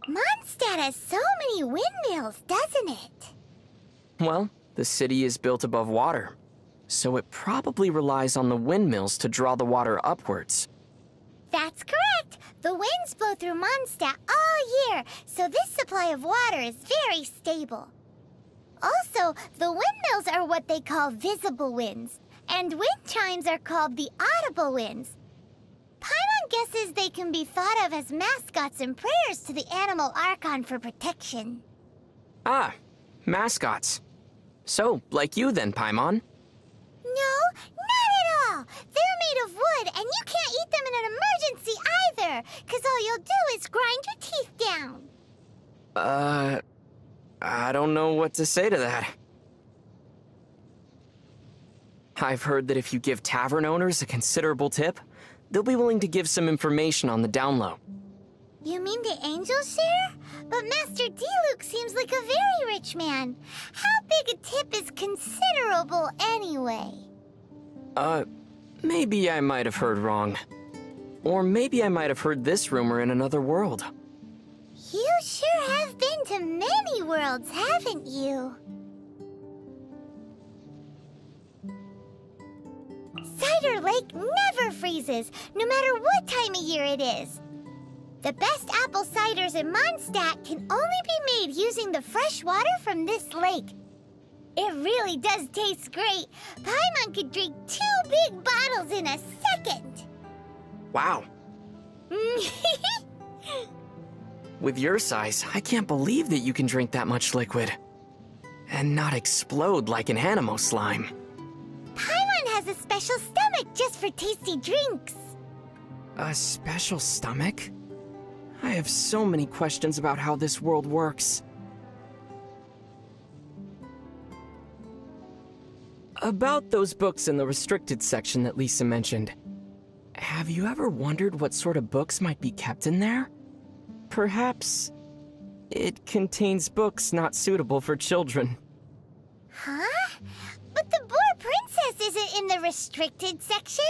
Mondstadt has so many windmills, doesn't it? Well, the city is built above water, so it probably relies on the windmills to draw the water upwards. That's correct. The winds blow through Mondstadt all year, so this supply of water is very stable. Also, the windmills are what they call visible winds, and wind chimes are called the audible winds. Paimon guesses they can be thought of as mascots and prayers to the animal Archon for protection. Ah, mascots. So, like you then, Paimon. No, not at all! They're made of wood, and you can't eat them in an emergency either, because all you'll do is grind your teeth down. I don't know what to say to that. I've heard that if you give tavern owners a considerable tip, they'll be willing to give some information on the down low. You mean the angel share? But Master D-Luke seems like a very rich man. How big a tip is considerable anyway? Maybe I might have heard wrong. Or maybe I might have heard this rumor in another world. You sure have been to many worlds, haven't you? Cider Lake never freezes, no matter what time of year it is. The best apple ciders in Mondstadt can only be made using the fresh water from this lake. It really does taste great. Paimon could drink 2 big bottles in a second. Wow. With your size, I can't believe that you can drink that much liquid. And not explode like an animo slime. Paimon has a special stomach just for tasty drinks. A special stomach? I have so many questions about how this world works. About those books in the restricted section that Lisa mentioned. Have you ever wondered what sort of books might be kept in there? Perhaps it contains books not suitable for children. Huh? But the Boar Princess isn't in the restricted section.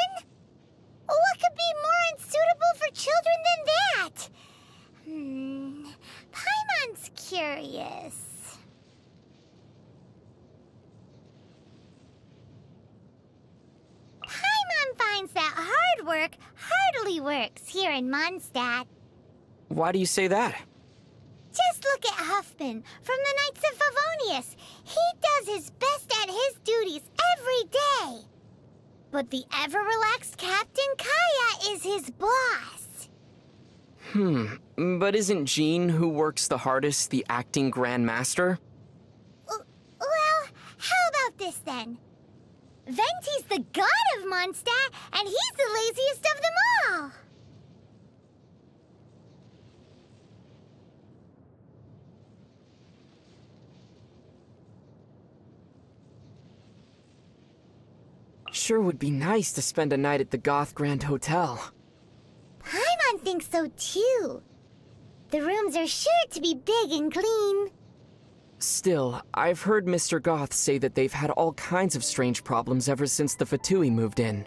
What could be more unsuitable for children than that? Paimon's curious. Paimon finds that hard work totally works here in Mondstadt. Why do you say that? Just look at Huffman from the Knights of Favonius. He does his best at his duties every day. But the ever-relaxed Captain Kaya is his boss. But isn't Jean, who works the hardest, the acting Grand Master? Well, how about this then? Venti's the god of Mondstadt, and he's the laziest of them all. Sure would be nice to spend a night at the Goth Grand Hotel. Paimon thinks so too. The rooms are sure to be big and clean. Still, I've heard Mr. Goth say that they've had all kinds of strange problems ever since the Fatui moved in.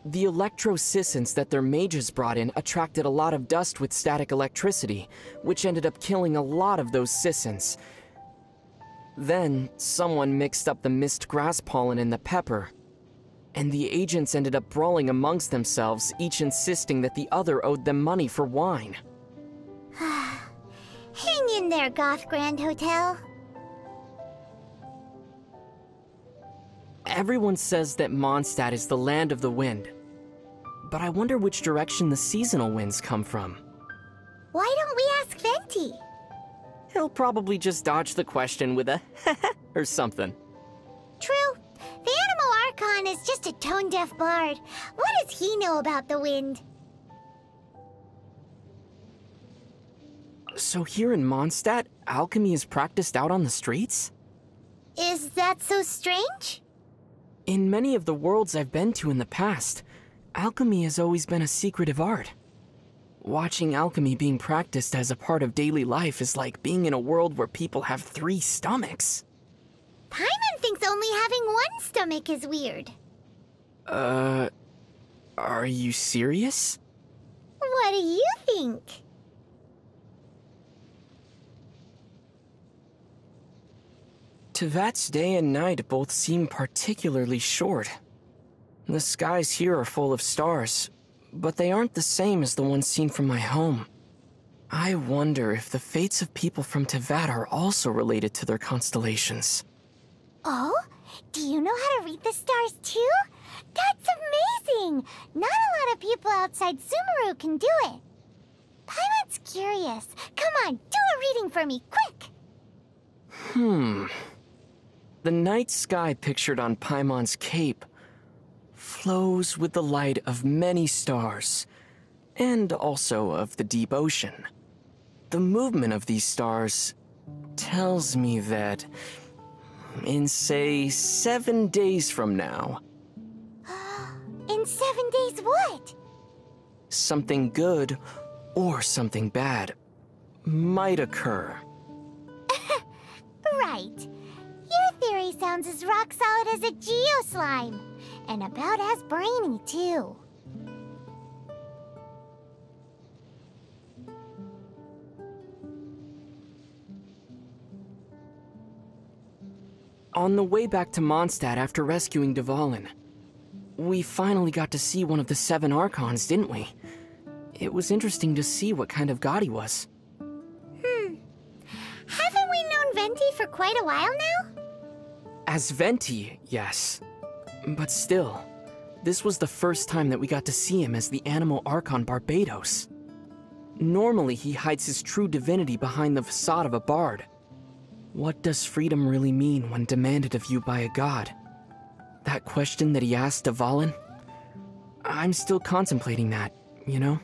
The electro-sissons that their mages brought in attracted a lot of dust with static electricity, which ended up killing a lot of those sissons. Then, someone mixed up the mist grass pollen in the pepper, and the agents ended up brawling amongst themselves, each insisting that the other owed them money for wine. Hang in there, Goth Grand Hotel. Everyone says that Mondstadt is the land of the wind, but I wonder which direction the seasonal winds come from. Why don't we ask Venti? He'll probably just dodge the question with a or something. True. The Animal Archon is just a tone-deaf bard. What does he know about the wind? So here in Mondstadt, alchemy is practiced out on the streets? Is that so strange? In many of the worlds I've been to in the past, alchemy has always been a secretive art. Watching alchemy being practiced as a part of daily life is like being in a world where people have 3 stomachs. Paimon thinks only having one stomach is weird. Are you serious? What do you think? Tevat's day and night both seem particularly short. The skies here are full of stars, but they aren't the same as the ones seen from my home. I wonder if the fates of people from Tevat are also related to their constellations. Oh? Do you know how to read the stars too? That's amazing! Not a lot of people outside Sumeru can do it. Paimon's curious. Come on, do a reading for me, quick! The night sky pictured on Paimon's cape flows with the light of many stars, and also of the deep ocean. The movement of these stars tells me that in, say, 7 days from now... In 7 days what? Something good or something bad might occur. Right. Your theory sounds as rock solid as a geoslime, and about as brainy, too. On the way back to Mondstadt after rescuing Dvalin, we finally got to see one of the 7 Archons, didn't we? It was interesting to see what kind of god he was. Haven't we known Venti for quite a while now? As Venti, yes. But still, this was the first time that we got to see him as the Animal Archon Barbados. Normally, he hides his true divinity behind the facade of a bard. What does freedom really mean when demanded of you by a god? That question that he asked Dvalin? I'm still contemplating that, you know?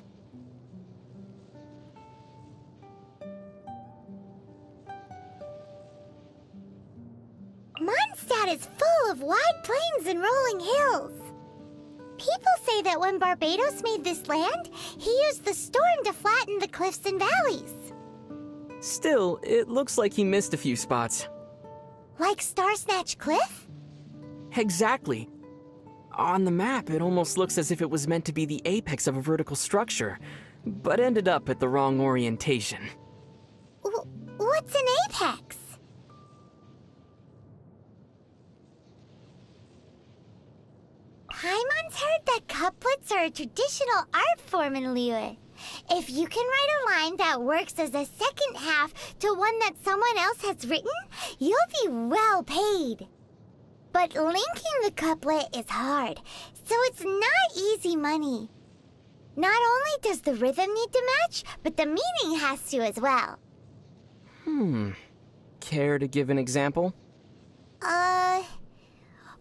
Mondstadt is full of wide plains and rolling hills. People say that when Barbados made this land, he used the storm to flatten the cliffs and valleys. Still, it looks like he missed a few spots. Like Star Snatch Cliff? Exactly. On the map, it almost looks as if it was meant to be the apex of a vertical structure, but ended up at the wrong orientation. What's an apex? Paimon's heard that couplets are are a traditional art form in Liyue. If you can write a line that works as a second half to one that someone else has written, you'll be well paid. But linking the couplet is hard, so it's not easy money. Not only does the rhythm need to match, but the meaning has to as well. Care to give an example? Wind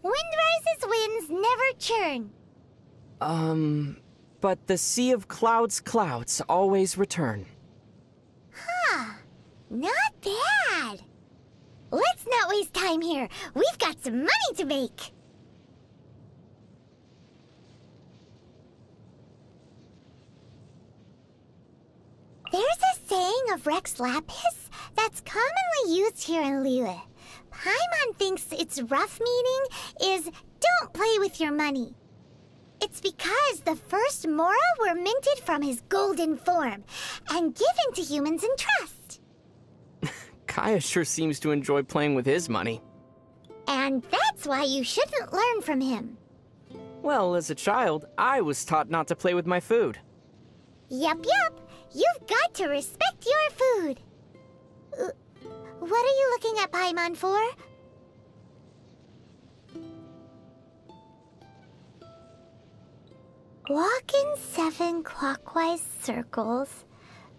rises, winds never churn. But the sea of clouds always return. Not bad. Let's not waste time here. We've got some money to make. There's a saying of Rex Lapis that's commonly used here in Liyue. Paimon thinks its rough meaning is don't play with your money. It's because the first Mora were minted from his golden form and given to humans in trust. Kaya sure seems to enjoy playing with his money. And that's why you shouldn't learn from him. Well, as a child, I was taught not to play with my food. Yup. You've got to respect your food. What are you looking at Paimon for? Walk in 7 clockwise circles,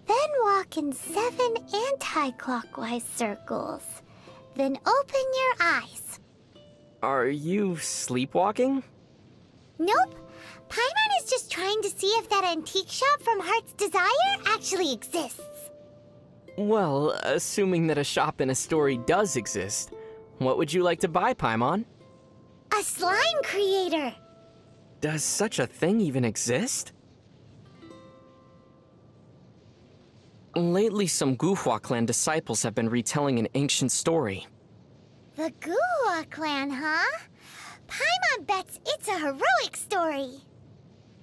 then walk in 7 anti-clockwise circles. Then open your eyes. Are you sleepwalking? Nope. Paimon is just trying to see if that antique shop from Heart's Desire actually exists. Well, assuming that a shop in a story does exist, what would you like to buy, Paimon? A slime creator. Does such a thing even exist? Lately, some Guhua clan disciples have been retelling an ancient story. The Guhua clan, huh? Paimon bets it's a heroic story.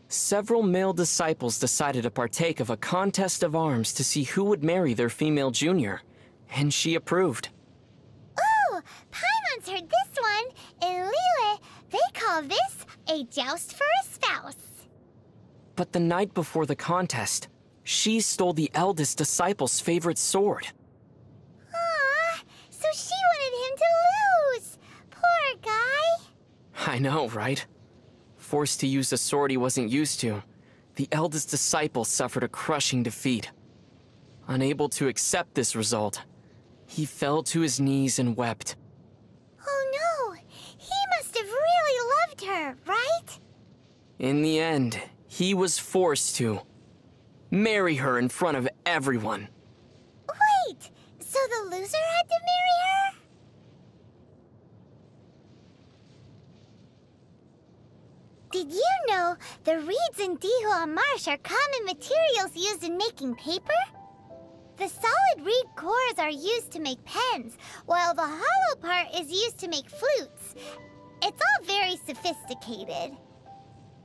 Several male disciples decided to partake of a contest of arms to see who would marry their female junior, and she approved. Ooh, Paimon's heard this one. In Liyue, they call this a joust for a spouse. But the night before the contest, she stole the eldest disciple's favorite sword. Aw, so she wanted him to lose. Poor guy. I know, right? Forced to use a sword he wasn't used to, the eldest disciple suffered a crushing defeat. Unable to accept this result, he fell to his knees and wept. Oh no, he must have really loved her, right? In the end, he was forced to marry her in front of everyone. Wait, so the loser had to marry her? Did you know the reeds in Dihua Marsh are common materials used in making paper? The solid reed cores are used to make pens, while the hollow part is used to make flutes. It's all very sophisticated.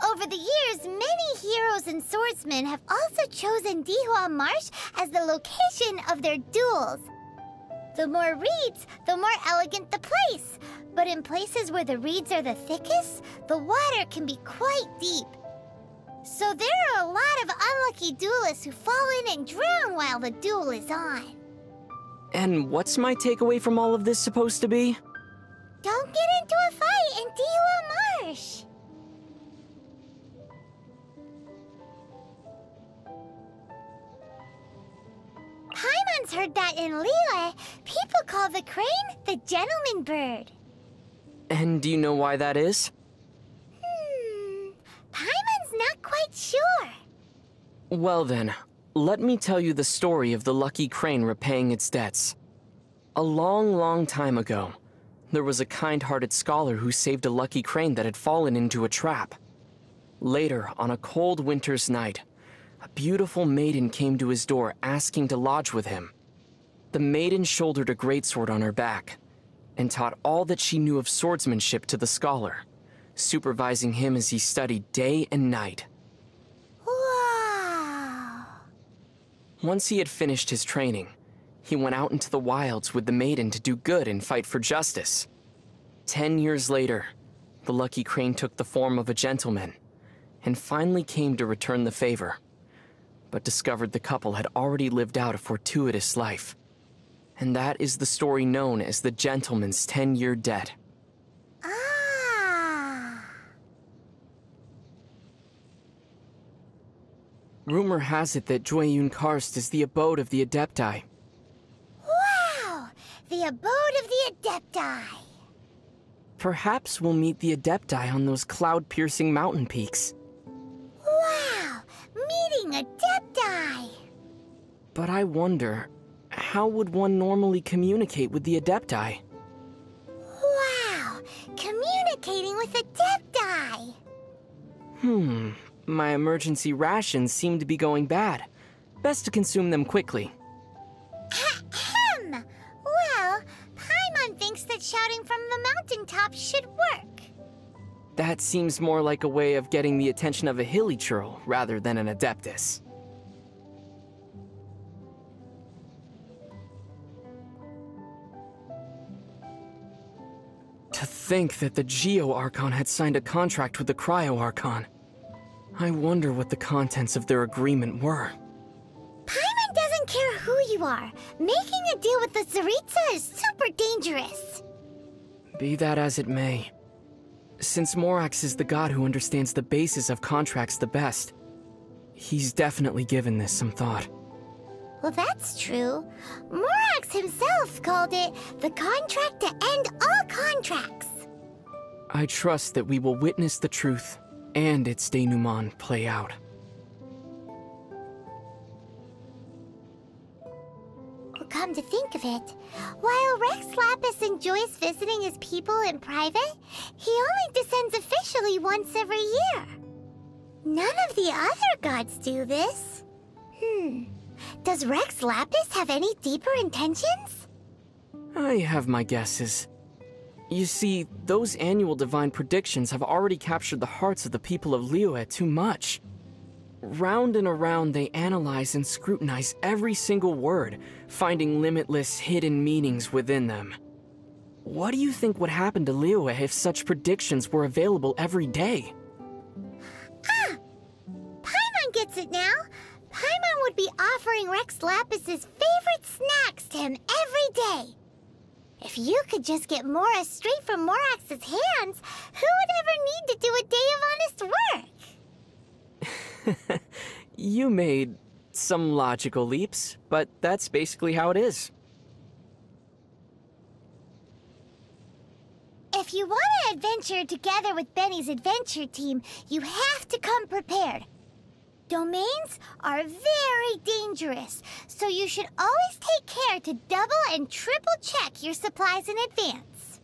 Over the years, many heroes and swordsmen have also chosen Dihua Marsh as the location of their duels. The more reeds, the more elegant the place. But in places where the reeds are the thickest, the water can be quite deep. So there are a lot of unlucky duelists who fall in and drown while the duel is on. And what's my takeaway from all of this supposed to be? Don't get into a fight in Dihua Marsh! Paimon's heard that in Liyue, people call the crane the gentleman bird. And do you know why that is? Paimon's not quite sure. Well then, let me tell you the story of the lucky crane repaying its debts. A long, long time ago, there was a kind-hearted scholar who saved a lucky crane that had fallen into a trap. Later, on a cold winter's night, a beautiful maiden came to his door asking to lodge with him. The maiden shouldered a greatsword on her back and taught all that she knew of swordsmanship to the scholar, supervising him as he studied day and night. Wow! Once he had finished his training, he went out into the wilds with the maiden to do good and fight for justice. 10 years later, the lucky crane took the form of a gentleman, and finally came to return the favor, but discovered the couple had already lived out a fortuitous life. And that is the story known as the Gentleman's 10-year debt. Ah. Rumor has it that Jueyun Karst is the abode of the Adepti. Wow! The abode of the Adepti. Perhaps we'll meet the Adepti on those cloud-piercing mountain peaks. Wow! Meeting Adepti! But I wonder, how would one normally communicate with the Adepti? Wow! Communicating with Adepti! My emergency rations seem to be going bad. Best to consume them quickly. Ahem! Well, Paimon thinks that shouting from the mountaintop should work. That seems more like a way of getting the attention of a hilly churl rather than an Adeptus. To think that the Geo-Archon had signed a contract with the Cryo-Archon. I wonder what the contents of their agreement were. Paimon doesn't care who you are. Making a deal with the Tsaritsa is super dangerous. Be that as it may. Since Morax is the god who understands the basis of contracts the best, he's definitely given this some thought. Well, that's true. Morax himself called it the contract to end all contracts. I trust that we will witness the truth and its denouement play out. Well, come to think of it, while Rex Lapis enjoys visiting his people in private, he only descends officially once every year. None of the other gods do this. Does Rex Lapis have any deeper intentions? I have my guesses. You see, those annual divine predictions have already captured the hearts of the people of Liyue too much. Round and around, they analyze and scrutinize every single word, finding limitless hidden meanings within them. What do you think would happen to Liyue if such predictions were available every day? Ah! Paimon gets it now. Paimon would be offering Rex Lapis's favorite snacks to him every day. If you could just get Mora straight from Morax's hands, who would ever need to do a day of honest work? You made some logical leaps, but that's basically how it is. If you want to adventure together with Benny's adventure team, you have to come prepared. Domains are very dangerous, so you should always take care to double and triple check your supplies in advance.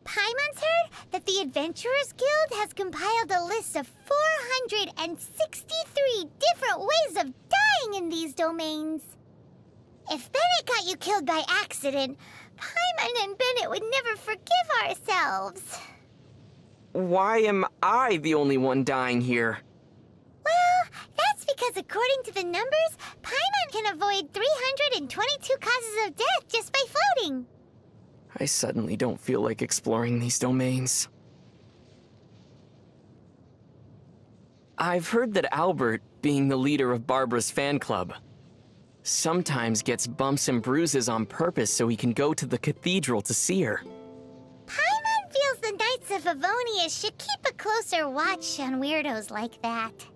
Paimon's heard that the Adventurers Guild has compiled a list of 463 different ways of dying in these domains. If Bennett got you killed by accident, Paimon and Bennett would never forgive ourselves. Why am I the only one dying here? Well, that's because according to the numbers, Paimon can avoid 322 causes of death just by floating. I suddenly don't feel like exploring these domains. I've heard that Albert, being the leader of Barbara's fan club, sometimes gets bumps and bruises on purpose so he can go to the cathedral to see her. Paimon feels the Knights of Favonius should keep a closer watch on weirdos like that.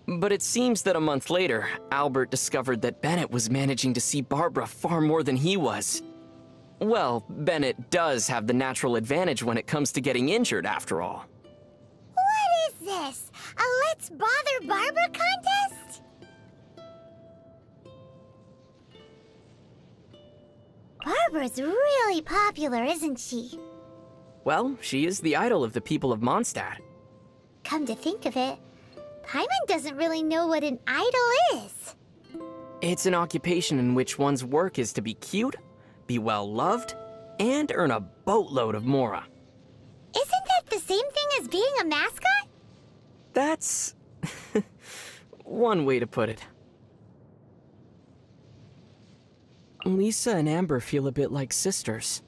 But it seems that a month later, Albert discovered that Bennett was managing to see Barbara far more than he was. Well, Bennett does have the natural advantage when it comes to getting injured, after all. What is this? A Let's Bother Barbara contest? Barbara's really popular, isn't she? Well, she is the idol of the people of Mondstadt. Come to think of it, Paimon doesn't really know what an idol is. It's an occupation in which one's work is to be cute, be well loved, and earn a boatload of mora. Isn't that the same thing as being a mascot? That's one way to put it. Lisa and Amber feel a bit like sisters.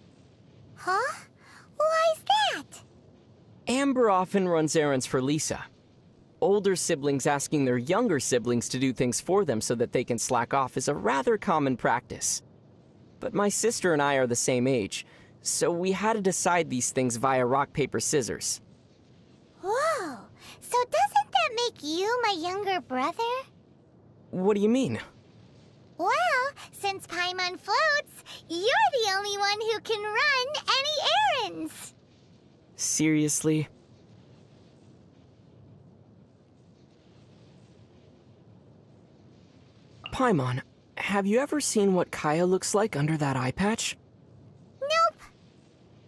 Huh? Why's that? Amber often runs errands for Lisa. older siblings asking their younger siblings to do things for them so that they can slack off is a rather common practice. But my sister and I are the same age, so we had to decide these things via rock, paper, scissors. Whoa! So doesn't that make you my younger brother? What do you mean? Well, since Paimon floats, you're the only one who can run any errands. Seriously? Paimon, have you ever seen what Kaya looks like under that eye patch? Nope.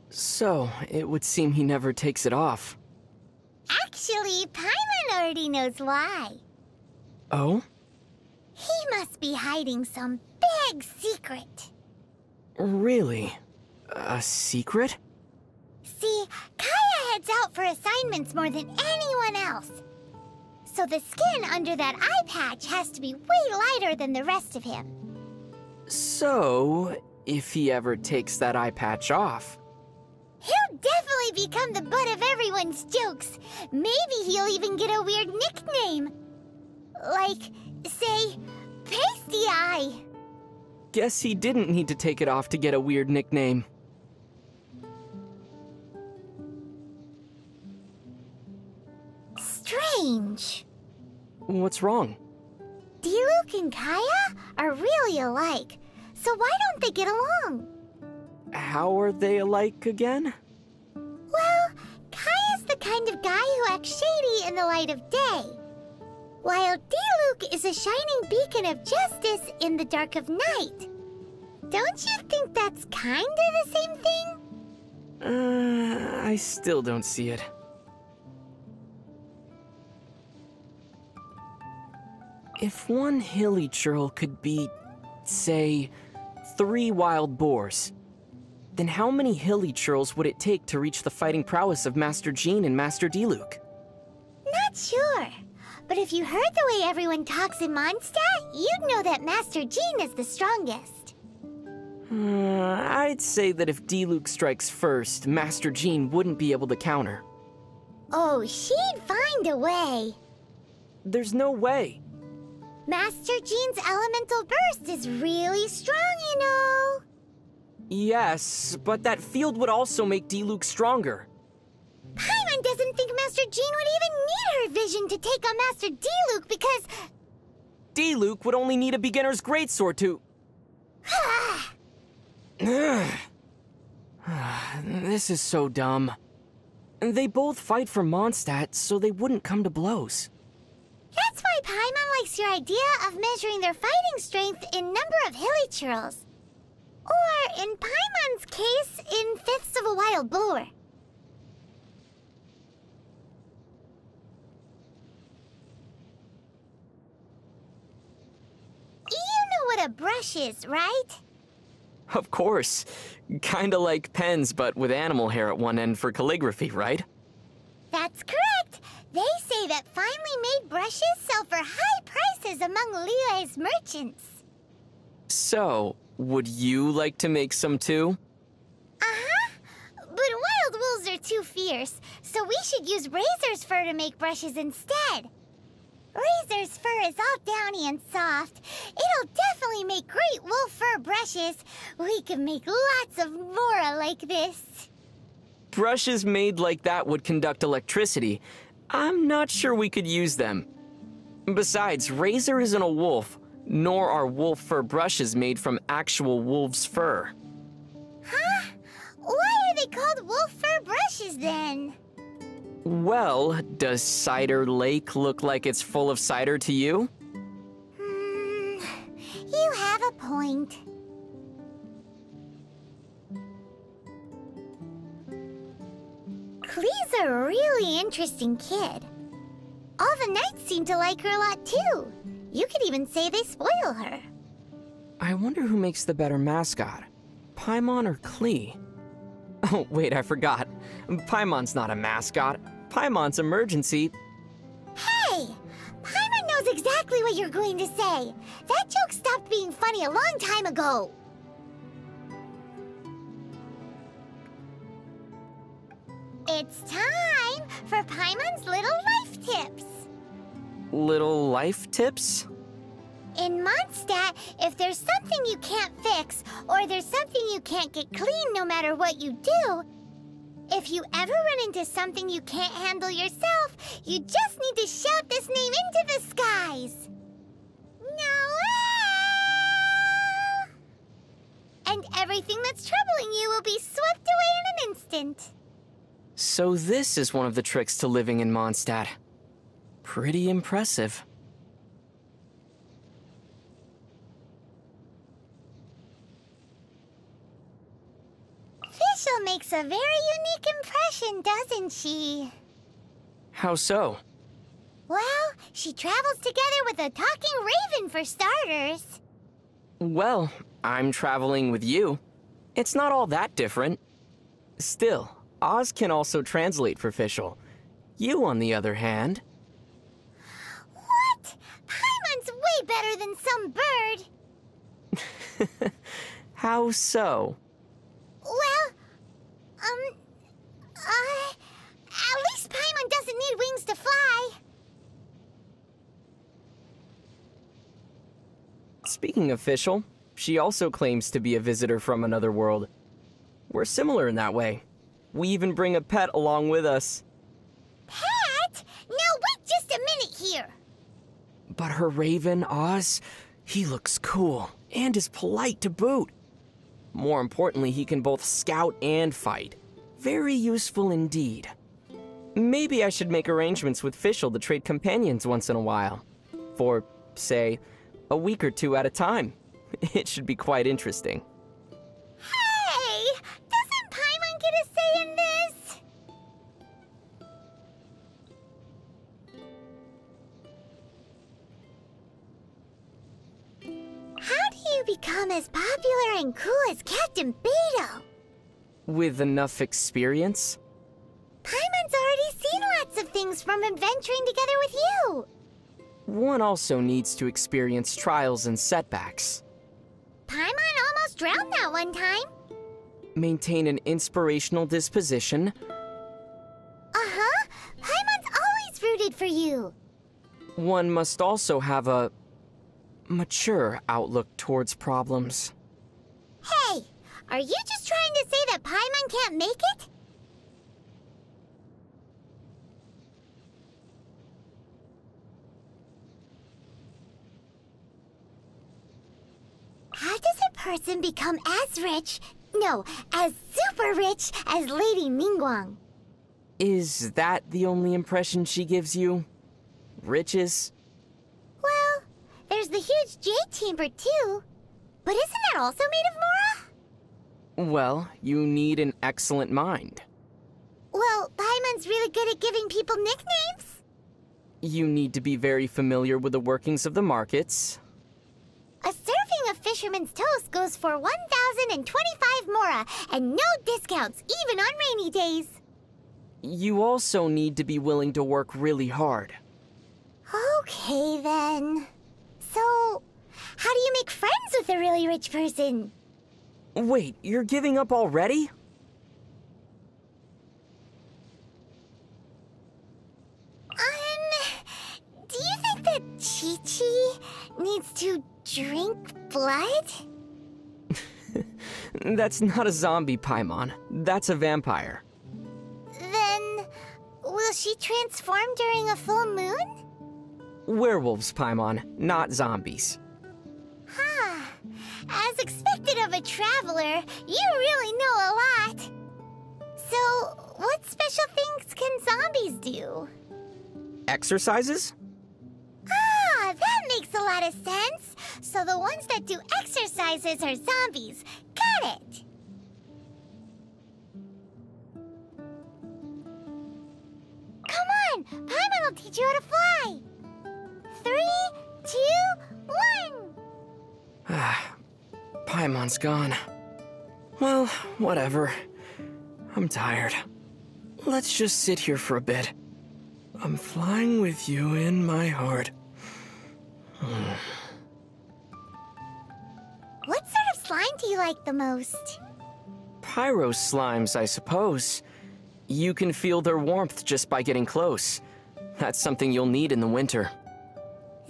So, it would seem he never takes it off. Actually, Paimon already knows why. Oh? He must be hiding some big secret. Really? A secret? See, Kaya heads out for assignments more than anyone else. So the skin under that eye patch has to be way lighter than the rest of him. So, if he ever takes that eye patch off... He'll definitely become the butt of everyone's jokes. Maybe he'll even get a weird nickname. Like, say, Pasty Eye. Guess he didn't need to take it off to get a weird nickname. Strange. What's wrong? Diluc and Kaya are really alike, so why don't they get along? How are they alike again? Well, Kaya's the kind of guy who acts shady in the light of day, while Diluc is a shining beacon of justice in the dark of night. Don't you think that's kind of the same thing? I still don't see it. If one hilly churl could be, say, 3 wild boars, then how many hilly churls would it take to reach the fighting prowess of Master Jean and Master Diluc? Not sure. But if you heard the way everyone talks in Mondstadt, you'd know that Master Jean is the strongest. I'd say that if Diluc strikes first, Master Jean wouldn't be able to counter. Oh, she'd find a way. There's no way. Master Jean's elemental burst is really strong, you know. Yes, but that field would also make Diluc stronger. Paimon doesn't think Master Jean would even need her vision to take on Master Diluc because... Diluc would only need a beginner's greatsword to... This is so dumb. They both fight for Mondstadt, so they wouldn't come to blows. That's why Paimon likes your idea of measuring their fighting strength in number of hilichurls. Or, in Paimon's case, in fifths of a wild boar. You know what a brush is, right? Of course. Kinda like pens, but with animal hair at one end for calligraphy, right? That's correct. They say that finely made brushes sell for high prices among Liyue's merchants. So, would you like to make some too? Uh-huh. But wild wolves are too fierce, so we should use Razor's fur to make brushes instead. Razor's fur is all downy and soft. It'll definitely make great wolf fur brushes. We could make lots of more like this. Brushes made like that would conduct electricity. I'm not sure we could use them. Besides, Razor isn't a wolf, nor are wolf fur brushes made from actual wolf's fur. Huh? Why are they called wolf fur brushes then? Well, does Cider Lake look like it's full of cider to you? You have a point. Klee's a really interesting kid. All the knights seem to like her a lot too. You could even say they spoil her. I wonder who makes the better mascot, Paimon or Klee? Oh, wait, I forgot. Paimon's not a mascot. Paimon's emergency. Hey! Paimon knows exactly what you're going to say. That joke stopped being funny a long time ago. It's time for Paimon's little life tips. Little life tips? In Mondstadt, if there's something you can't fix, or there's something you can't get clean no matter what you do, if you ever run into something you can't handle yourself, you just need to shout this name into the skies. Noel! And everything that's troubling you will be swept away in an instant. So this is one of the tricks to living in Mondstadt. Pretty impressive. Fischl makes a very unique impression, doesn't she? How so? Well, she travels together with a talking raven for starters. Well, I'm traveling with you. It's not all that different. Still, Oz can also translate for Fischl. You, on the other hand... What? Paimon's way better than some bird. How so? Well, at least Paimon doesn't need wings to fly. Speaking of Fischl, she also claims to be a visitor from another world. We're similar in that way. We even bring a pet along with us. Pet? Now wait just a minute here. But her raven, Oz, he looks cool and is polite to boot. More importantly, he can both scout and fight. Very useful indeed. Maybe I should make arrangements with Fischl to trade companions once in a while. For, say, a week or two at a time. It should be quite interesting. Hey! Doesn't Paimon get a say in this? How do you become as popular and cool as Captain Beetle? With enough experience? Paimon's already seen lots of things from adventuring together with you. One also needs to experience trials and setbacks. Paimon almost drowned that one time. Maintain an inspirational disposition. Uh-huh. Paimon's always rooted for you. One must also have a mature outlook towards problems. Hey, are you just trying to say that Paimon can't make it? How does a person become as rich, no, as super rich as Lady Ningguang? Is that the only impression she gives you? Riches? Well, there's the huge jade chamber too. But isn't that also made of Mora? Well, you need an excellent mind. Well, Paimon's really good at giving people nicknames. You need to be very familiar with the workings of the markets. A serving of fisherman's toast goes for 1,025 Mora, and no discounts, even on rainy days. You also need to be willing to work really hard. Okay, then. So, how do you make friends with a really rich person? Wait, you're giving up already? Do you think that Chi-Chi needs to drink blood? That's not a zombie, Paimon. That's a vampire. Then, will she transform during a full moon? Werewolves, Paimon, not zombies. Huh. As expected of a traveler, you really know a lot. So, what special things can zombies do? Exercises? Ah, that makes a lot of sense. So the ones that do exercises are zombies. Got it. Come on, Paimon will teach you how to fly. 3, 2, 1. Paimon's gone. Well, whatever. I'm tired. Let's just sit here for a bit. I'm flying with you in my heart. What sort of slime do you like the most? Pyro slimes, I suppose. You can feel their warmth just by getting close. That's something you'll need in the winter.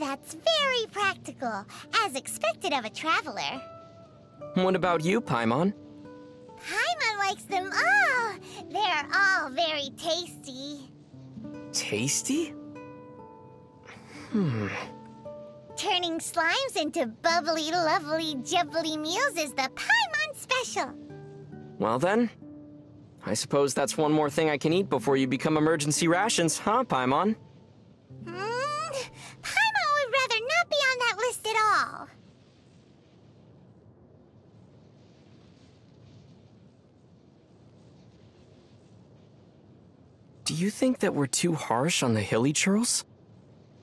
That's very practical, as expected of a traveler. What about you, Paimon? Paimon likes them all. They're all very tasty. Tasty? Turning slimes into bubbly, lovely, jubbly meals is the Paimon special. Well then, I suppose that's one more thing I can eat before you become emergency rations, huh, Paimon? Paimon would rather not be on that list at all. Do you think that we're too harsh on the hilly churls?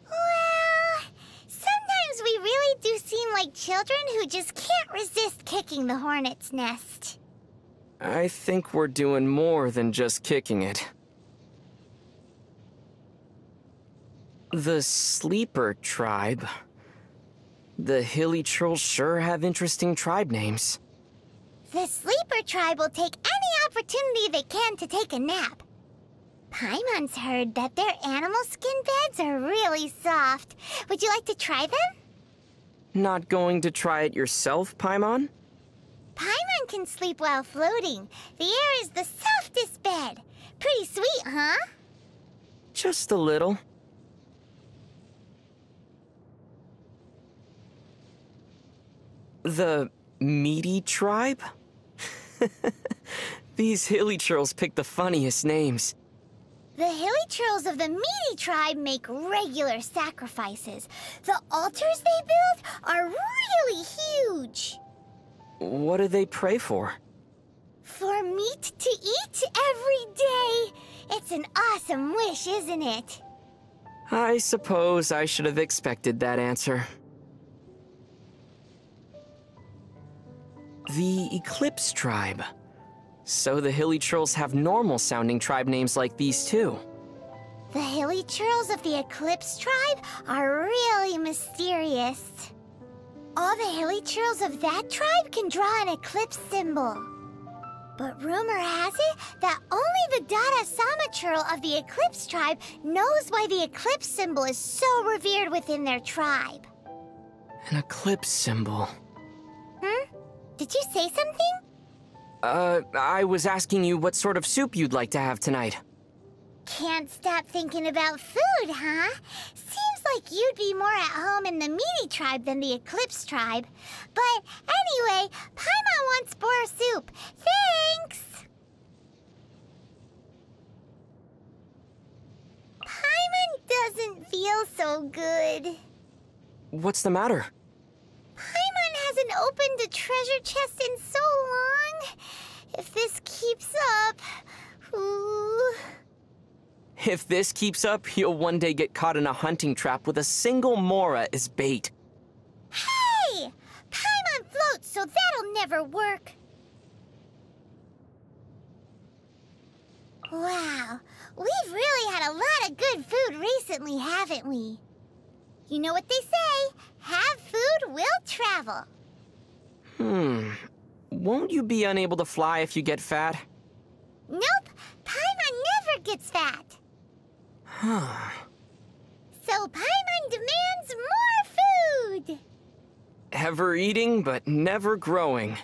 Well, sometimes we really do seem like children who just can't resist kicking the hornet's nest. I think we're doing more than just kicking it. The Sleeper tribe. The hilly churls sure have interesting tribe names. The Sleeper tribe will take any opportunity they can to take a nap. Paimon's heard that their animal skin beds are really soft. Would you like to try them? Not going to try it yourself, Paimon? Paimon can sleep while floating. The air is the softest bed. Pretty sweet, huh? Just a little. The Meaty tribe? These hilly churls pick the funniest names. The hilly churls of the Meaty tribe make regular sacrifices. The altars they build are really huge. What do they pray for? For meat to eat every day. It's an awesome wish, isn't it? I suppose I should have expected that answer. The Eclipse tribe. So the hilly churls have normal-sounding tribe names like these too. The hilly churls of the Eclipse tribe are really mysterious. All the hilly churls of that tribe can draw an eclipse symbol. But rumor has it that only the Dada Sama churl of the Eclipse tribe knows why the eclipse symbol is so revered within their tribe. An eclipse symbol. Did you say something? I was asking you what sort of soup you'd like to have tonight. Can't stop thinking about food, huh? Seems like you'd be more at home in the Meaty tribe than the Eclipse tribe. But anyway, Paimon wants boar soup. Thanks! Paimon doesn't feel so good. What's the matter? Paimon hasn't opened a treasure chest in so long. If this keeps up... Ooh... If this keeps up, you'll one day get caught in a hunting trap with a single Mora as bait. Hey! Paimon floats, so that'll never work. Wow, we've really had a lot of good food recently, haven't we? You know what they say, have food, will travel. Won't you be unable to fly if you get fat? Nope, Paimon never gets fat. So Paimon demands more food. Ever eating, but never growing.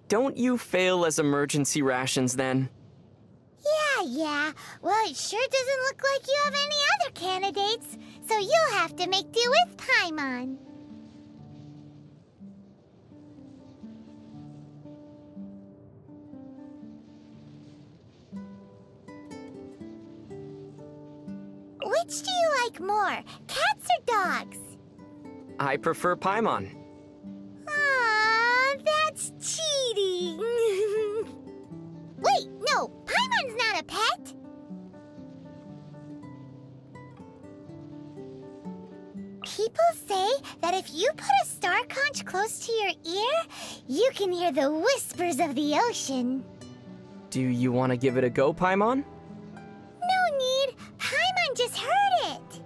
Don't you fail as emergency rations, then? Yeah. Well, it sure doesn't look like you have any other candidates, so you'll have to make do with Paimon. Which do you like more, cats or dogs? I prefer Paimon. Aw, that's cheating. Wait, no, Paimon's not a pet. People say that if you put a star conch close to your ear, you can hear the whispers of the ocean. Do you want to give it a go, Paimon? No need. Paimon just heard it.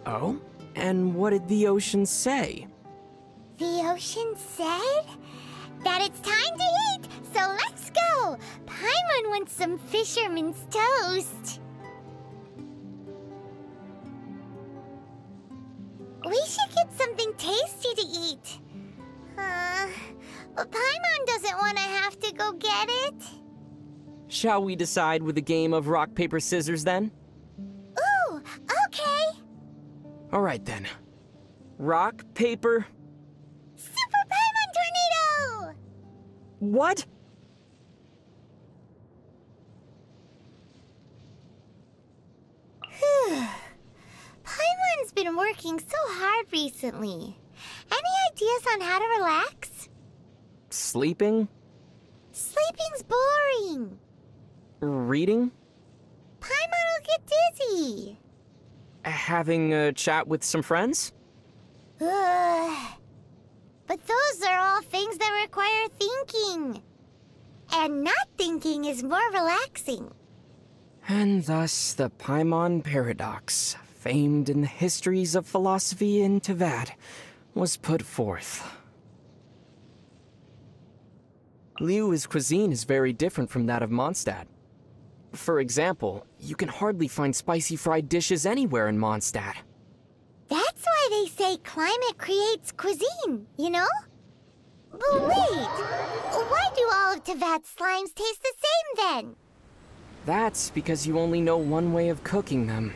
Oh? And what did the ocean say? The ocean said that it's time to eat, so let's go. Paimon wants some fisherman's toast. We should get something tasty to eat. But Paimon doesn't want to have to go get it. Shall we decide with a game of rock, paper, scissors then? Ooh, okay. Alright then. Rock, paper... Super Paimon Tornado! What? Paimon's been working so hard recently. Any ideas on how to relax? Sleeping? Sleeping's boring. Reading? Paimon will get dizzy. Having a chat with some friends? But those are all things that require thinking. And not thinking is more relaxing. And thus the Paimon paradox, famed in the histories of philosophy in Tevat, was put forth. Liyue's cuisine is very different from that of Mondstadt. For example, you can hardly find spicy fried dishes anywhere in Mondstadt. That's why they say climate creates cuisine, you know? But wait, why do all of Tevat's slimes taste the same then? That's because you only know one way of cooking them.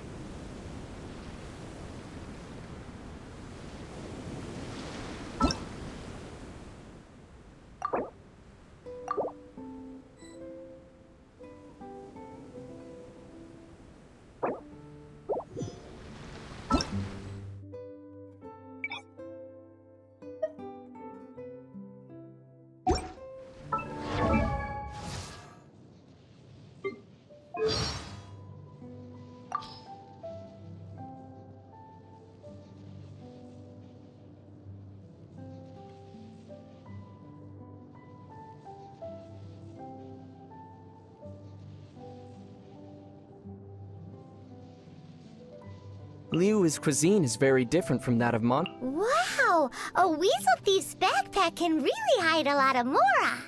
Liyue's cuisine is very different from that of Wow! A weasel thief's backpack can really hide a lot of mora!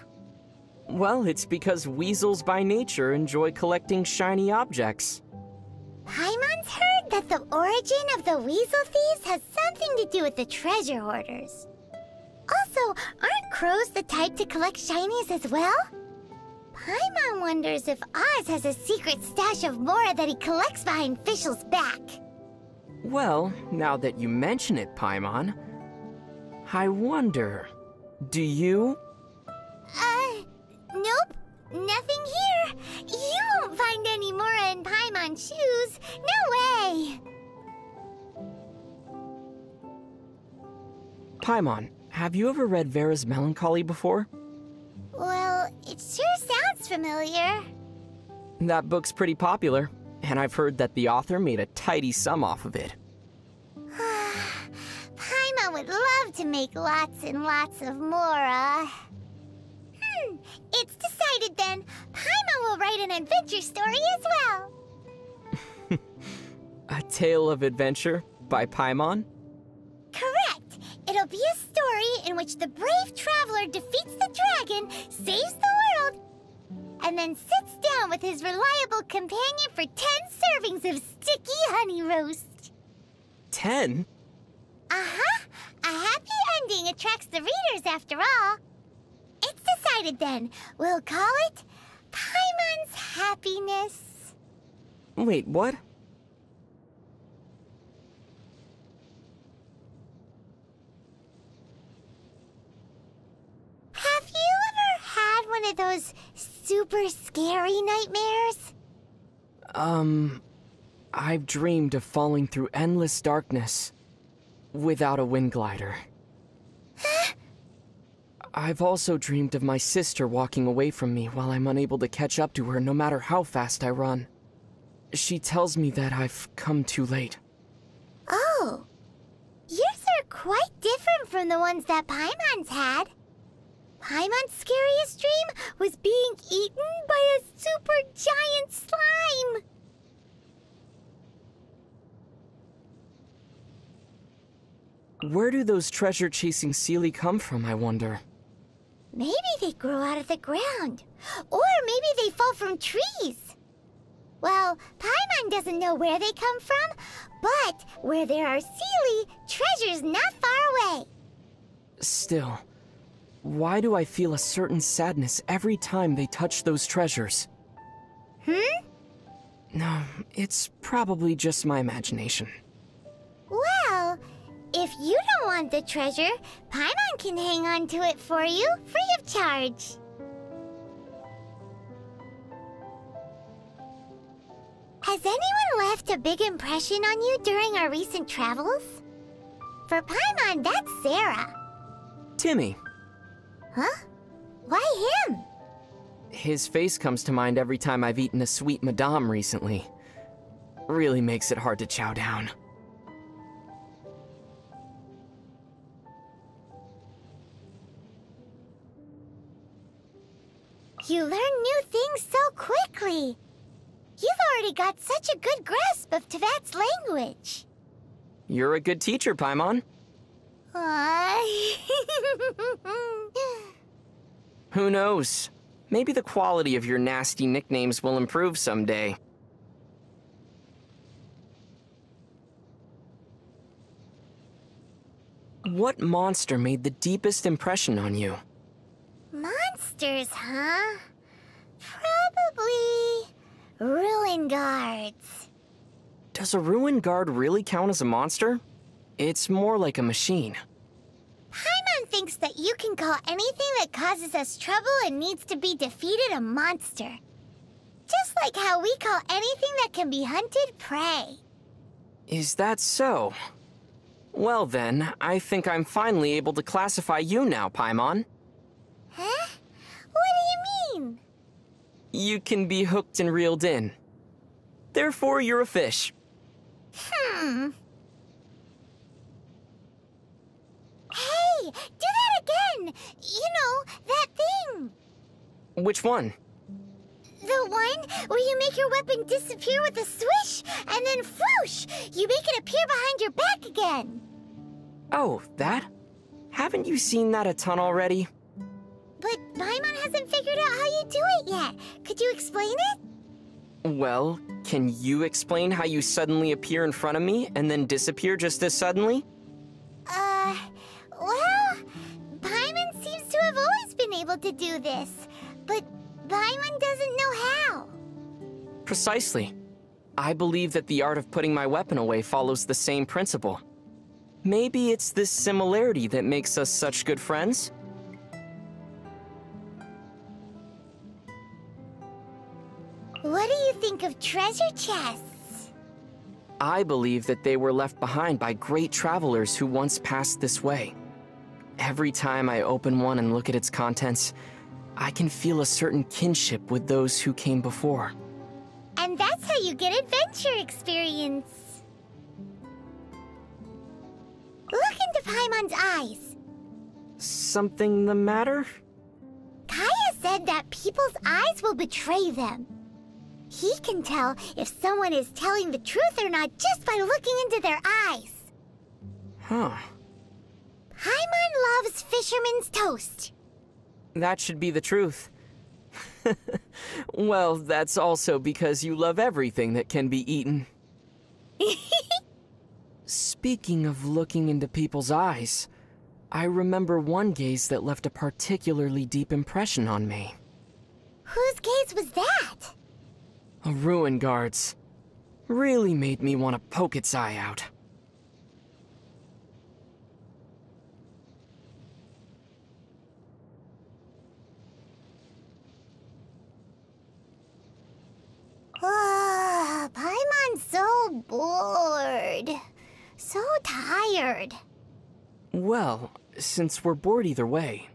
Well, it's because weasels by nature enjoy collecting shiny objects. Paimon's heard that the origin of the weasel thieves has something to do with the treasure hoarders. Also, aren't crows the type to collect shinies as well? Paimon wonders if Oz has a secret stash of mora that he collects behind Fischl's back. Well, now that you mention it, Paimon, I wonder, do you? Nope, nothing here. You won't find any mora in Paimon's shoes. No way! Paimon, have you ever read Vera's Melancholy before? Well, it sure sounds familiar. That book's pretty popular, and I've heard that the author made a tidy sum off of it. Paimon would love to make lots and lots of mora. It's decided then. Paimon will write an adventure story as well. A Tale of Adventure by Paimon? Correct. It'll be a story in which the brave traveler defeats the dragon, saves the world, and then sits down with his reliable companion for 10 servings of sticky honey roast. 10? Uh-huh. A happy ending attracts the readers after all. It's decided then. We'll call it Paimon's Happiness. Wait, what? Have you ever had one of those super scary nightmares? I've dreamed of falling through endless darkness without a wind glider. I've also dreamed of my sister walking away from me while I'm unable to catch up to her no matter how fast I run. She tells me that I've come too late. Oh. Yours are quite different from the ones that Paimon's had. Paimon's scariest dream was being eaten by a super giant slime. Where do those treasure-chasing Seelie come from, I wonder? Maybe they grow out of the ground. Or maybe they fall from trees. Well, Paimon doesn't know where they come from, but where there are Seelie, treasure's not far away. Still, why do I feel a certain sadness every time they touch those treasures? No, it's probably just my imagination. Well, if you don't want the treasure, Paimon can hang on to it for you, free of charge. Has anyone left a big impression on you during our recent travels? For Paimon, that's Sarah. Timmy. Huh? Why him? His face comes to mind every time I've eaten a sweet madame recently. Really makes it hard to chow down. You learn new things so quickly. You've already got such a good grasp of Tevat's language. You're a good teacher, Paimon. Who knows? Maybe the quality of your nasty nicknames will improve someday. What monster made the deepest impression on you? Monsters, huh? Probably ruin guards. Does a ruin guard really count as a monster? It's more like a machine. Paimon thinks that you can call anything that causes us trouble and needs to be defeated a monster. Just like how we call anything that can be hunted prey. Is that so? Well then, I think I'm finally able to classify you now, Paimon. Huh? What do you mean? You can be hooked and reeled in. Therefore, you're a fish. Hey, do that again! You know, that thing! Which one? The one where you make your weapon disappear with a swish, and then whoosh! You make it appear behind your back again! Oh, that? Haven't you seen that a ton already? But Paimon hasn't figured out how you do it yet. Could you explain it? Well, can you explain how you suddenly appear in front of me and then disappear just as suddenly? Well, Paimon seems to have always been able to do this, but Paimon doesn't know how. Precisely. I believe that the art of putting my weapon away follows the same principle. Maybe it's this similarity that makes us such good friends? What do you think of treasure chests? I believe that they were left behind by great travelers who once passed this way. Every time I open one and look at its contents, I can feel a certain kinship with those who came before. And that's how you get adventure experience. Look into Paimon's eyes. Something the matter? Kaya said that people's eyes will betray them. He can tell if someone is telling the truth or not just by looking into their eyes. Huh. Paimon loves fisherman's toast. That should be the truth. Well, that's also because you love everything that can be eaten. Speaking of looking into people's eyes, I remember one gaze that left a particularly deep impression on me. Whose gaze was that? A ruin guard's. Really made me want to poke its eye out. Paimon's so bored. So tired. Well, since we're bored either way,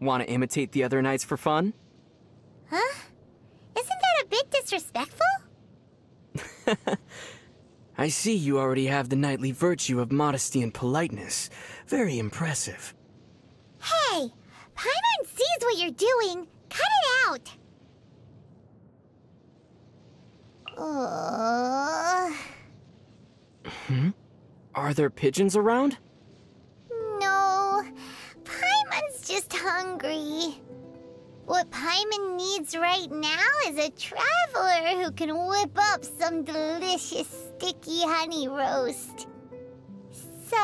want to imitate the other knights for fun? Huh? Isn't that a bit disrespectful? I see you already have the knightly virtue of modesty and politeness. Very impressive. Hey! Paimon sees what you're doing. Cut it out! Are there pigeons around? No. Paimon's just hungry. What Paimon needs right now is a traveler who can whip up some delicious sticky honey roast. So,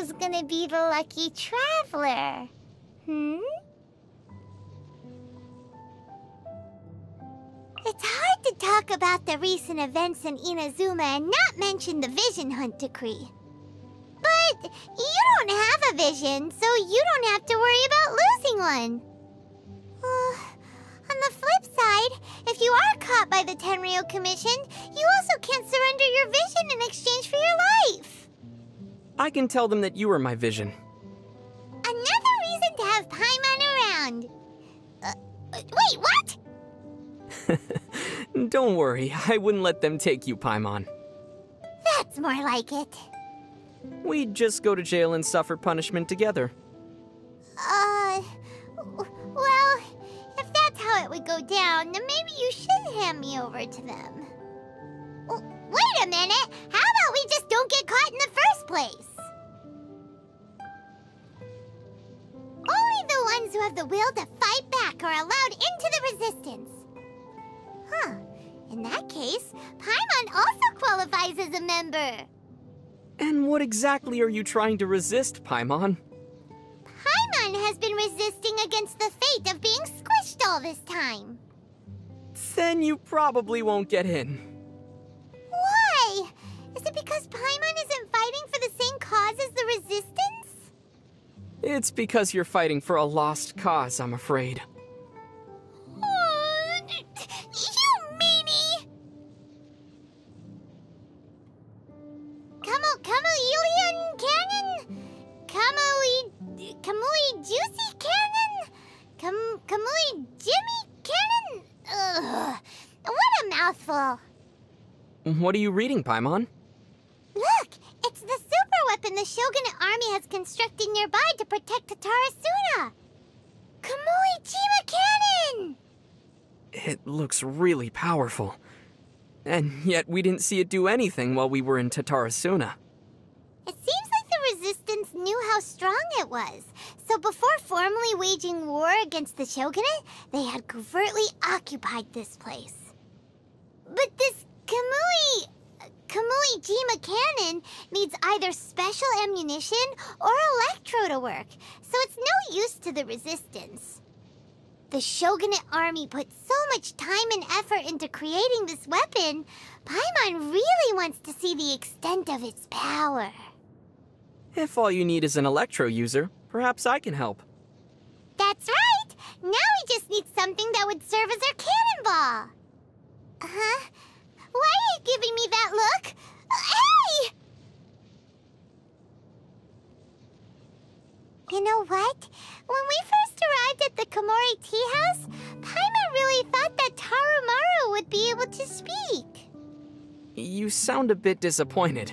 who's gonna be the lucky traveler. It's hard to talk about the recent events in Inazuma and not mention the vision hunt decree. But you don't have a vision, so you don't have to worry about losing one. On the flip side, if you are caught by the Tenryou Commission, you also can't surrender your vision in exchange for your life. I can tell them that you are my vision. Another reason to have Paimon around. Wait, what? Don't worry, I wouldn't let them take you, Paimon. That's more like it. We'd just go to jail and suffer punishment together. Well, if that's how it would go down, then maybe you should hand me over to them. Wait a minute! How about we just don't get caught in the first place? Only the ones who have the will to fight back are allowed into the resistance. Huh. In that case, Paimon also qualifies as a member. And what exactly are you trying to resist, Paimon? Paimon has been resisting against the fate of being squished all this time. Then you probably won't get in. Why? Is it because Paimon isn't fighting for the same cause as the resistance? It's because you're fighting for a lost cause, I'm afraid. You meanie! Kamui Cannon? Kamui Juicy Cannon? Kamui Jimmy Cannon? Ugh, what a mouthful. What are you reading, Paimon? Look, it's the super weapon the Shogunate army has constructed nearby to protect Tatarasuna. Kamui Jima Cannon! It looks really powerful. And yet we didn't see it do anything while we were in Tatarasuna. It seems like the resistance knew how strong it was. So before formally waging war against the Shogunate, they had covertly occupied this place. But this Kamui Jima Cannon needs either special ammunition or electro to work, so it's no use to the resistance. The Shogunate army put so much time and effort into creating this weapon, Paimon really wants to see the extent of its power. If all you need is an electro user, perhaps I can help. That's right! Now we just need something that would serve as our cannonball. Huh? Why are you giving me that look? Hey! You know what? When we first arrived at the Komori tea house, Paimon really thought that Tarumaru would be able to speak. You sound a bit disappointed.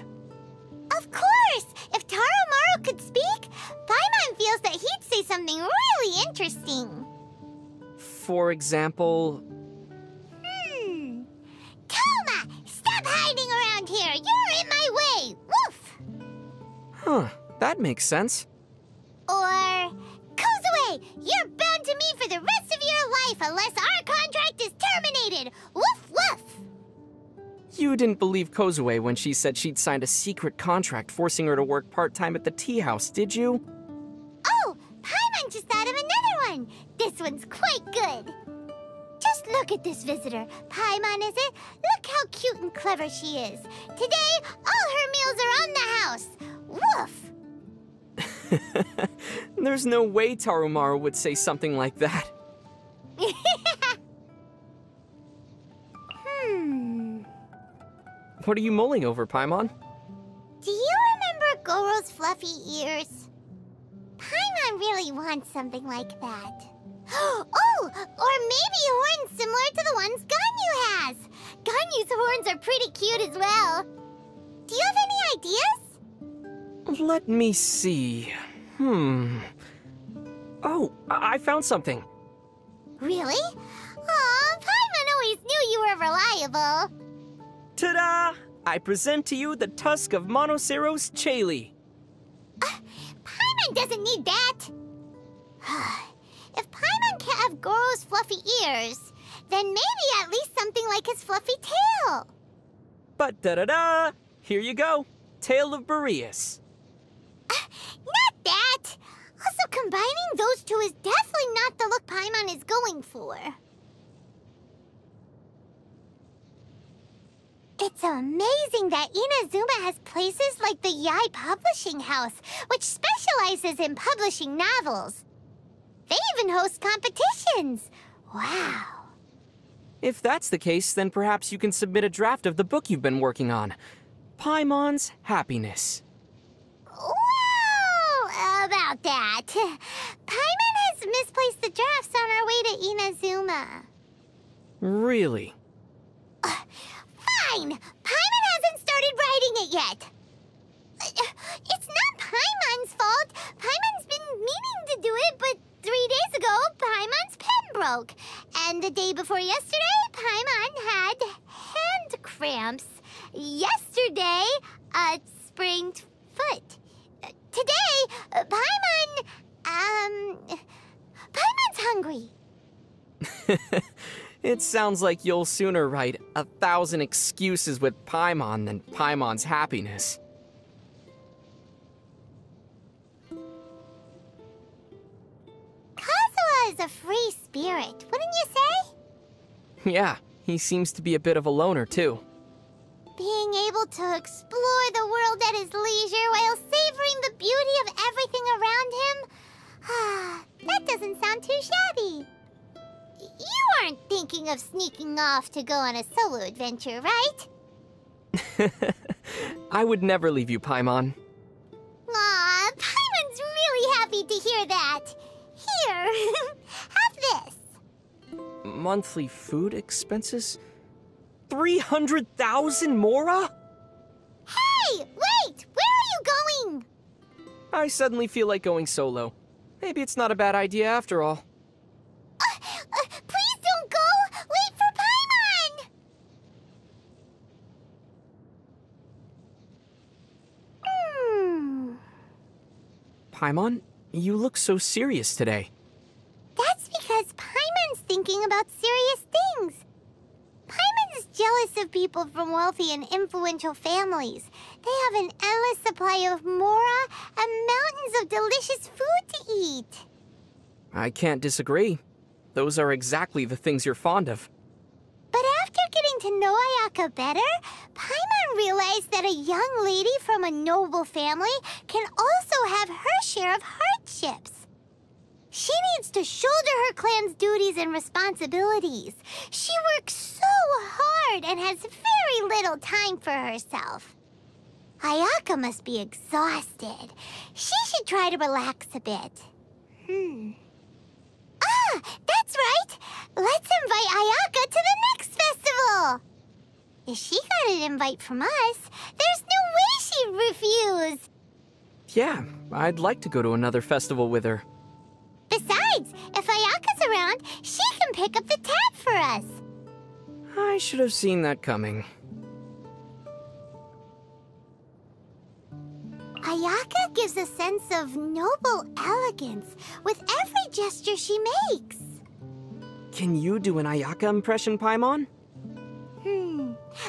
Of course! If Tarumaru could speak, Paimon feels that he'd say something really interesting. For example... Toma! Stop hiding around here! You're in my way! Woof! Huh, that makes sense. Or... Kozue! You're bound to me for the rest of your life unless our contract is terminated! Woof woof! You didn't believe Kozue when she said she'd signed a secret contract forcing her to work part-time at the tea house, did you? Oh! Paimon just thought of another one! This one's quite good! Just look at this visitor. Paimon, is it? Look how cute and clever she is. Today, all her meals are on the house. Woof! There's no way Tarumaru would say something like that. What are you mulling over, Paimon? Do you remember Goro's fluffy ears? Paimon really wants something like that. Oh, or maybe horns similar to the ones Ganyu has. Ganyu's horns are pretty cute as well. Do you have any ideas? Let me see. Oh, I found something. Really? Aw, Paimon always knew you were reliable. Ta-da! I present to you the tusk of Monoceros Chaely. Paimon doesn't need that. If Paimon can't have Goro's fluffy ears, then maybe at least something like his fluffy tail. But da-da-da! Here you go. Tail of Boreas. So combining those two is definitely not the look Paimon is going for. It's amazing that Inazuma has places like the Yai Publishing House, which specializes in publishing novels. They even host competitions. Wow. If that's the case, then perhaps you can submit a draft of the book you've been working on. Paimon's Happiness. Whoa! About that. Paimon has misplaced the drafts on our way to Inazuma. Really? Fine! Paimon hasn't started writing it yet. It's not Paimon's fault. Paimon's been meaning to do it, but 3 days ago, Paimon's pen broke. And the day before yesterday, Paimon had hand cramps. Yesterday, a sprained foot. Today, Paimon's hungry. It sounds like you'll sooner write 1,000 excuses with Paimon than Paimon's Happiness. Kazuha is a free spirit, wouldn't you say? Yeah, he seems to be a bit of a loner, too. Being able to explore the world at his leisure while savoring the beauty of everything around him? That doesn't sound too shabby. You aren't thinking of sneaking off to go on a solo adventure, right? I would never leave you, Paimon. Aw, Paimon's really happy to hear that. Here, have this. Monthly food expenses? 300,000 Mora? Hey, wait! Where are you going? I suddenly feel like going solo. Maybe it's not a bad idea after all. Please don't go! Wait for Paimon! Paimon, you look so serious today. That's because Paimon's thinking about serious things. Paimon's jealous of people from wealthy and influential families. They have an endless supply of Mora and mountains of delicious food to eat. I can't disagree. Those are exactly the things you're fond of. But after getting to know Ayaka better, Paimon realized that a young lady from a noble family can also have her share of hardships. She needs to shoulder her clan's duties and responsibilities. She works so hard and has very little time for herself. Ayaka must be exhausted. She should try to relax a bit. Ah, that's right! Let's invite Ayaka to the next festival! If she got an invite from us, there's no way she'd refuse! Yeah, I'd like to go to another festival with her. Besides, if Ayaka's around, she can pick up the tab for us. I should have seen that coming. Ayaka gives a sense of noble elegance with every gesture she makes. Can you do an Ayaka impression, Paimon?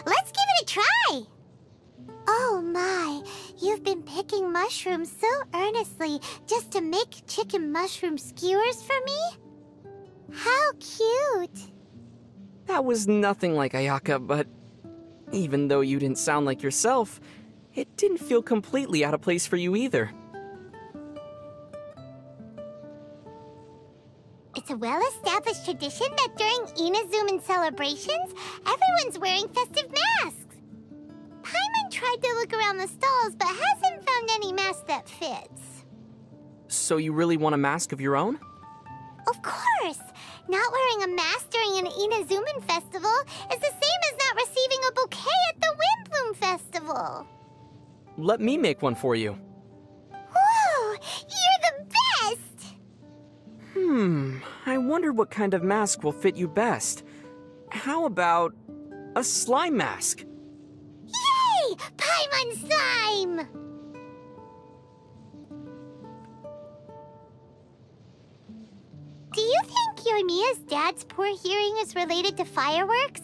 Let's give it a try. Oh my, you've been picking mushrooms so earnestly just to make chicken mushroom skewers for me? How cute. That was nothing like Ayaka, but even though you didn't sound like yourself, it didn't feel completely out of place for you either. It's a well-established tradition that during Inazuman celebrations, everyone's wearing festive masks. Paimon tried to look around the stalls, but hasn't found any mask that fits. So you really want a mask of your own? Of course! Not wearing a mask during an Inazuman festival is the same as not receiving a bouquet at the Windbloom Festival. Let me make one for you. Whoa! You're the best! I wonder what kind of mask will fit you best. How about a slime mask? Yay! Paimon slime! Do you think Yoimiya's dad's poor hearing is related to fireworks?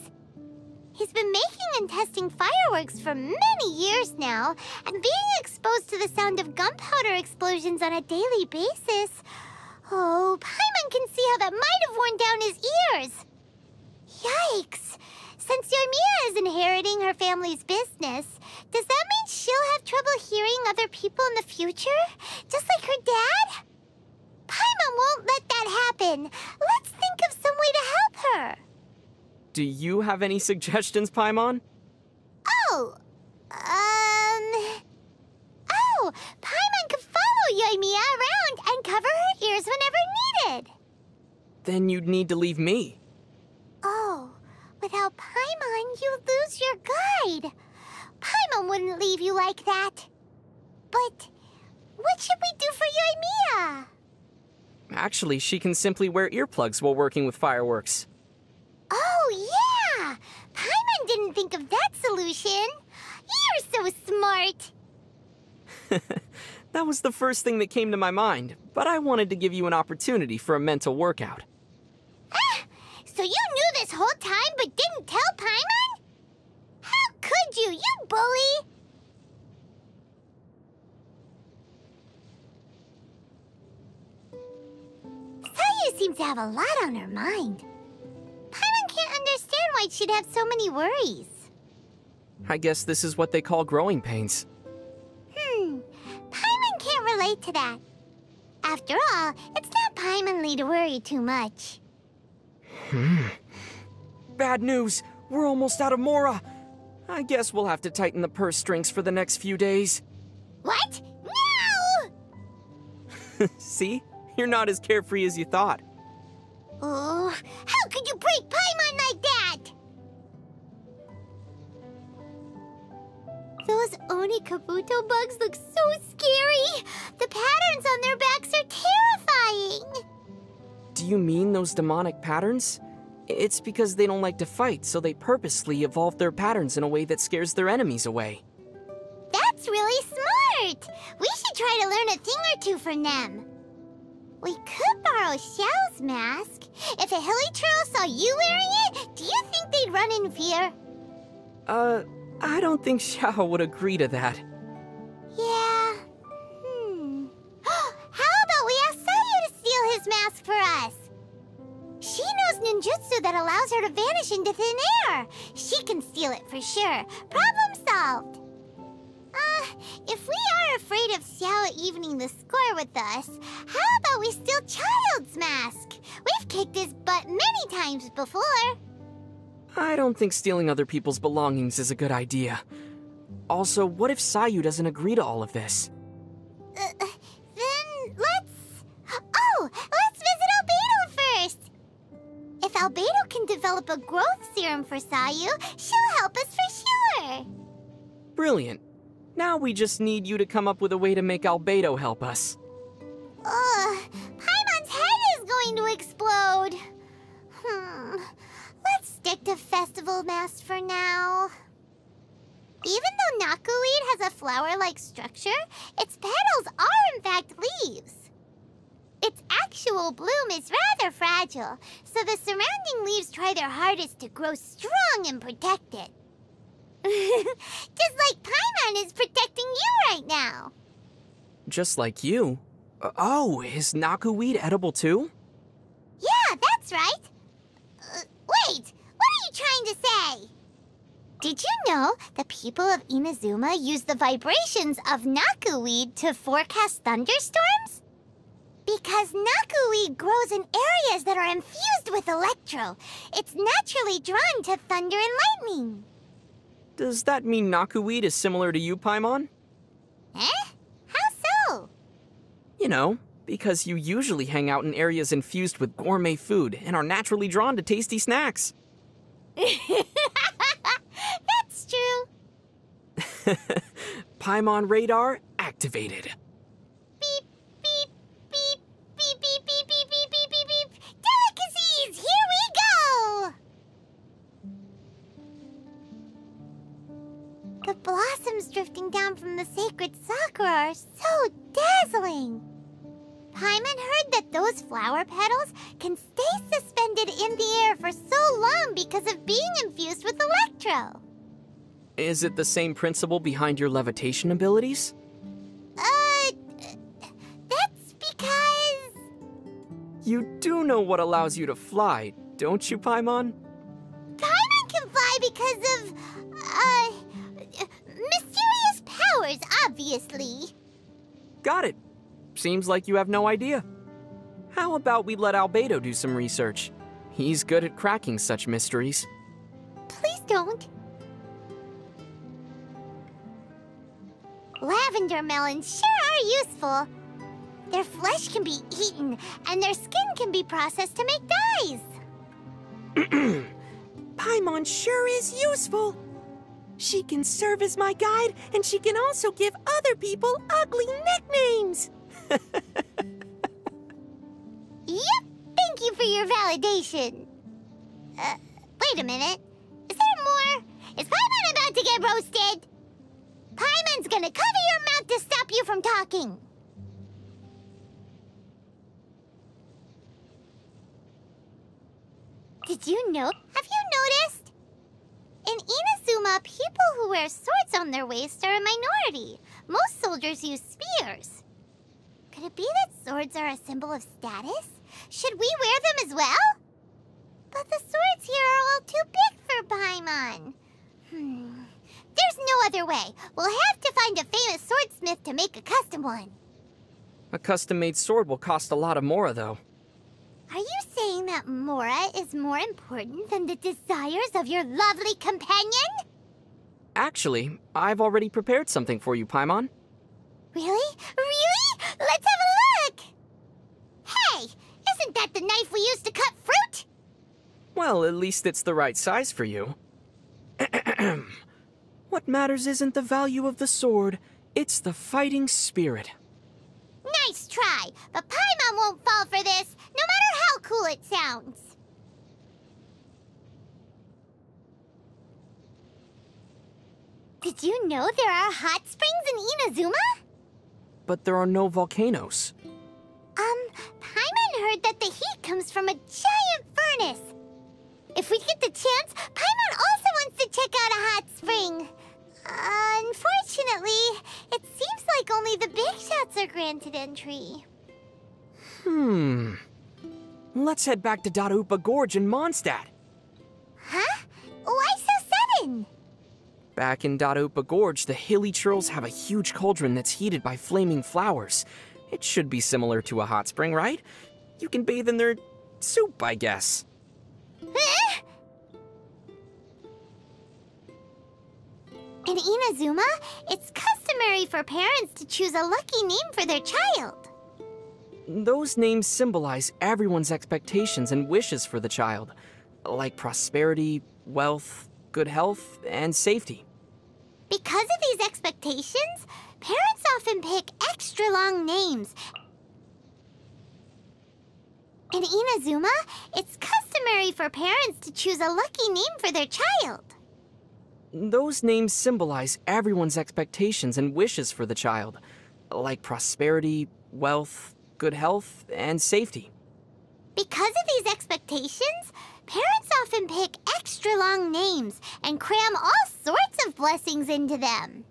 He's been making and testing fireworks for many years now, and being exposed to the the sound of gunpowder explosions on a daily basis. Oh, Paimon can see how that might have worn down his ears. Yikes! Since Yoimiya is inheriting her family's business, does that mean she'll have trouble hearing other people in the future? Just like her dad? Paimon won't let that happen. Let's think of some way to help her. Do you have any suggestions, Paimon? Oh, Paimon could follow Yoimiya around and cover her ears whenever needed. Then you'd need to leave me. Oh, without Paimon, you lose your guide. Paimon wouldn't leave you like that. But what should we do for Yoimiya? Actually, she can simply wear earplugs while working with fireworks. Oh, yeah! Paimon didn't think of that solution. You're so smart. That was the first thing that came to my mind, but I wanted to give you an opportunity for a mental workout. Ah! So you knew this whole time but didn't tell Paimon? How could you, you bully? Sayu seems to have a lot on her mind. Paimon can't understand why she'd have so many worries. I guess this is what they call growing pains. Paimon can't relate to that. After all, it's not Paimonly to worry too much. Bad news! We're almost out of Mora! I guess we'll have to tighten the purse strings for the next few days. What? No! See? You're not as carefree as you thought. Oh, how could you break Paimon like that? Those Onikabuto bugs look so scary. The patterns on their backs are terrifying. Do you mean those demonic patterns? It's because they don't like to fight, so they purposely evolve their patterns in a way that scares their enemies away. That's really smart. We should try to learn a thing or two from them. We could borrow Xiao's mask. If a Hilichurl saw you wearing it, do you think they'd run in fear? I don't think Xiao would agree to that. Yeah. How about we ask Sayu to steal his mask for us? She knows ninjutsu that allows her to vanish into thin air. She can steal it for sure. Problem solved. If we are afraid of Xiao evening the score with us, how about we steal Child's mask? We've kicked his butt many times before. I don't think stealing other people's belongings is a good idea. Also, what if Sayu doesn't agree to all of this? Then let's visit Albedo first. If Albedo can develop a growth serum for Sayu, she'll help us for sure. Brilliant. Now we just need you to come up with a way to make Albedo help us. Paimon's head is going to explode. Let's stick to festival masks for now. Even though Nakuweed has a flower-like structure, its petals are in fact leaves. Its actual bloom is rather fragile, so the surrounding leaves try their hardest to grow strong and protect it. Just like Paimon is protecting you right now. Just like you? Oh, is Nakuweed edible too? Yeah, that's right. Wait, what are you trying to say? Did you know the people of Inazuma use the vibrations of Nakuweed to forecast thunderstorms? Because Nakuweed grows in areas that are infused with electro. It's naturally drawn to thunder and lightning. Does that mean Nakuweed is similar to you, Paimon? Eh? How so? You know, because you usually hang out in areas infused with gourmet food and are naturally drawn to tasty snacks. That's true. Paimon radar activated. Beep, beep, beep, beep, beep, beep, beep, beep, beep, beep, beep. Delicacies, here we go! The blossoms drifting down from the sacred sakura are so dazzling. Paimon heard that those flower petals can stay suspended in the air for so long because of being infused with electro. Is it the same principle behind your levitation abilities? You do know what allows you to fly, don't you, Paimon? Paimon can fly because of, mysterious powers, obviously. Got it. Seems like you have no idea. How about we let Albedo do some research? He's good at cracking such mysteries. Please don't. Lavender melons sure are useful. Their flesh can be eaten, and their skin can be processed to make dyes. Paimon sure is useful. She can serve as my guide, and she can also give other people ugly nicknames. Yep, thank you for your validation. Wait a minute. Is there more? Is Paimon about to get roasted? Paimon's gonna cover your mouth to stop you from talking. Did you know? Have you noticed? In Inazuma, people who wear swords on their waist are a minority. Most soldiers use spears. Could it be that swords are a symbol of status? Should we wear them as well? But the swords here are all too big for Paimon. There's no other way. We'll have to find a famous swordsmith to make a custom one. A custom-made sword will cost a lot of Mora, though. Are you saying that Mora is more important than the desires of your lovely companion? Actually, I've already prepared something for you, Paimon. Really? Really? Let's have a look! Hey! Isn't that the knife we used to cut fruit? Well, at least it's the right size for you. What matters isn't the value of the sword, it's the fighting spirit. Nice try, but Paimon won't fall for this, no matter how cool it sounds. Did you know there are hot springs in Inazuma? But there are no volcanoes. Paimon heard that the heat comes from a giant furnace. If we get the chance, Paimon also wants to check out a hot spring. Unfortunately, it seems like only the big shots are granted entry. Let's head back to Dadaupa Gorge in Mondstadt. Huh? Why so sudden? Back in Dadaupa Gorge, the hilly churls have a huge cauldron that's heated by flaming flowers. It should be similar to a hot spring, right? You can bathe in their soup, I guess. In Inazuma, it's customary for parents to choose a lucky name for their child. Those names symbolize everyone's expectations and wishes for the child, like prosperity, wealth, good health, and safety. Because of these expectations, parents often pick extra long names. In Inazuma, it's customary for parents to choose a lucky name for their child. Those names symbolize everyone's expectations and wishes for the child, like prosperity, wealth, good health, and safety. Because of these expectations, parents often pick extra long names and cram all sorts of blessings into them.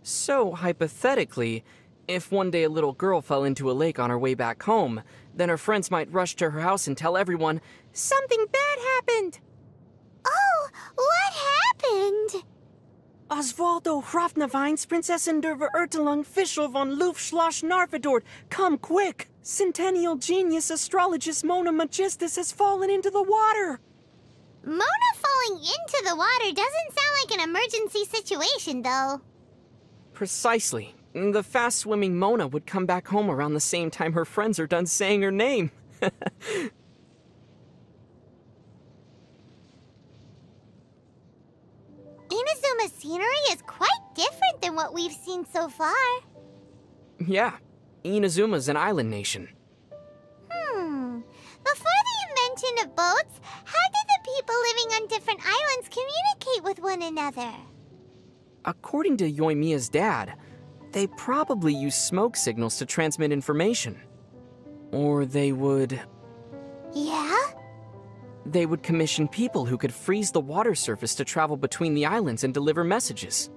So, hypothetically, if one day a little girl fell into a lake on her way back home, then her friends might rush to her house and tell everyone, "Something bad happened!" Oh, what happened? Osvaldo Hrafnavines, Prinzessin der Verurteilung Fischl von Luftschloss Narfadort, come quick! Centennial genius astrologist Mona Magistus has fallen into the water! Mona falling into the water doesn't sound like an emergency situation, though. Precisely. The fast-swimming Mona would come back home around the same time her friends are done saying her name. Inazuma's scenery is quite different than what we've seen so far. Yeah, Inazuma's an island nation. Before the invention of boats, how did the people living on different islands communicate with one another? According to Yoimiya's dad, they probably use smoke signals to transmit information. Or they would... Yeah? They would commission people who could freeze the water surface to travel between the islands and deliver messages.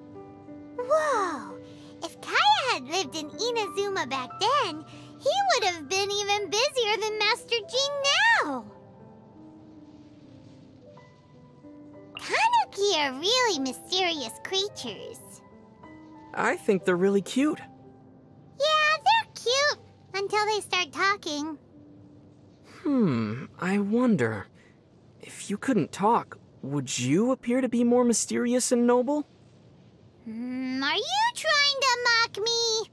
Whoa! If Kaya had lived in Inazuma back then, he He would have been even busier than Master Gene now. Tanuki are really mysterious creatures. I think they're really cute. Yeah, they're cute until they start talking. I wonder. If you couldn't talk, would you appear to be more mysterious and noble? Are you trying to mock me?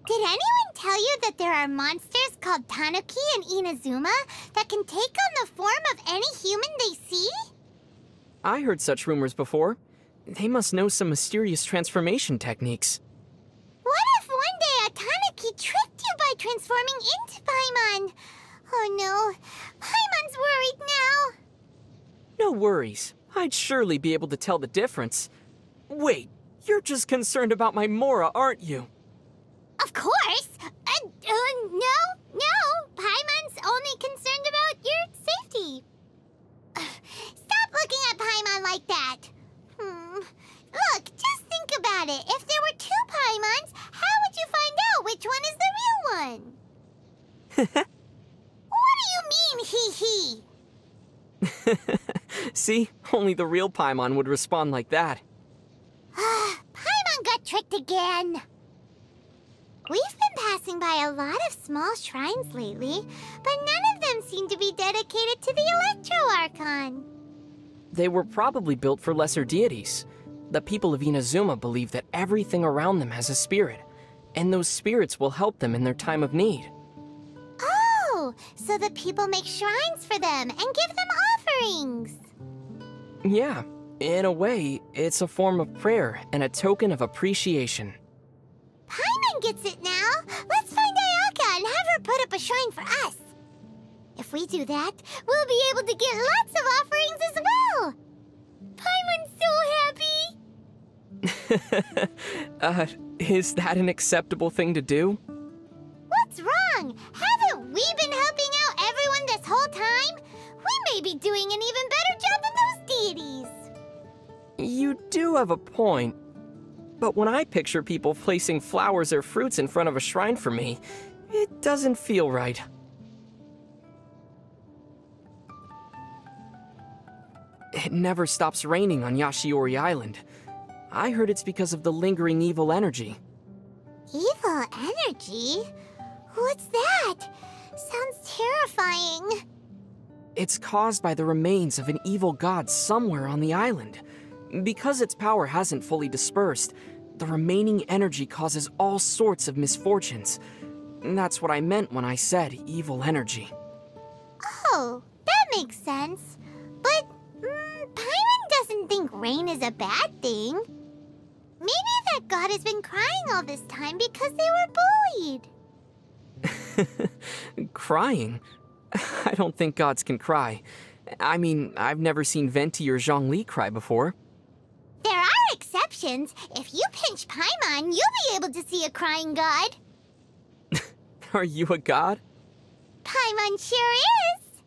Did anyone tell you that there are monsters called Tanuki and Inazuma that can take on the form of any human they see? I heard such rumors before. They must know some mysterious transformation techniques. What if one day a Tanuki tricked you by transforming into Paimon? Oh no, Paimon's worried now. No worries. I'd surely be able to tell the difference. Wait, you're just concerned about my Mora, aren't you? Of course! No! Paimon's only concerned about your safety. Stop looking at Paimon like that! Look, just think about it. If there were two Paimons, how would you find out which one is the real one? What do you mean, hee-hee? See? Only the real Paimon would respond like that. Paimon got tricked again. We've been passing by a lot of small shrines lately, but none of them seem to be dedicated to the Electro Archon. They were probably built for lesser deities. The people of Inazuma believe that everything around them has a spirit, and those spirits will help them in their time of need. Oh, so the people make shrines for them and give them offerings. Yeah, in a way, it's a form of prayer and a token of appreciation. Paimon gets it now. Let's find Ayaka and have her put up a shrine for us. If we do that, we'll be able to get lots of offerings as well. Paimon's so happy. Is that an acceptable thing to do? What's wrong? Haven't we been helping out everyone this whole time? We may be doing an even better job than those deities. You do have a point. But when I picture people placing flowers or fruits in front of a shrine for me, it doesn't feel right. It never stops raining on Yashiori Island. I heard it's because of the lingering evil energy. Evil energy? What's that? Sounds terrifying. It's caused by the remains of an evil god somewhere on the island. Because its power hasn't fully dispersed, the remaining energy causes all sorts of misfortunes. That's what I meant when I said evil energy. Oh, that makes sense. But Paimon doesn't think rain is a bad thing. Maybe that god has been crying all this time because they were bullied. Crying? I don't think gods can cry. I mean, I've never seen Venti or Zhongli cry before. There are exceptions. If you pinch Paimon, you'll be able to see a crying god. Are you a god? Paimon sure is.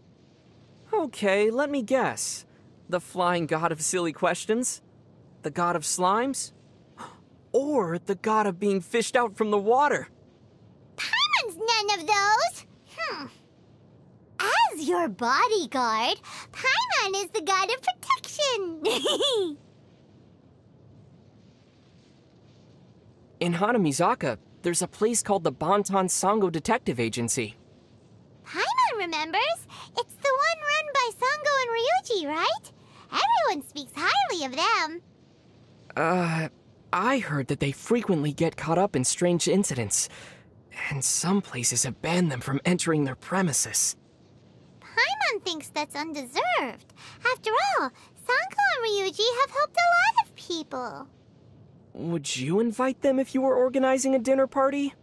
Okay, let me guess. The flying god of silly questions? The god of slimes? Or the god of being fished out from the water? Paimon's none of those. As your bodyguard, Paimon is the god of protection. In Hanamizaka, there's a place called the Bantan Sango Detective Agency. Paimon remembers. It's the one run by Sango and Ryuji, right? Everyone speaks highly of them. I heard that they frequently get caught up in strange incidents, and some places have banned them from entering their premises. Paimon thinks that's undeserved. After all, Sango and Ryuji have helped a lot of people. Would you invite them if you were organizing a dinner party?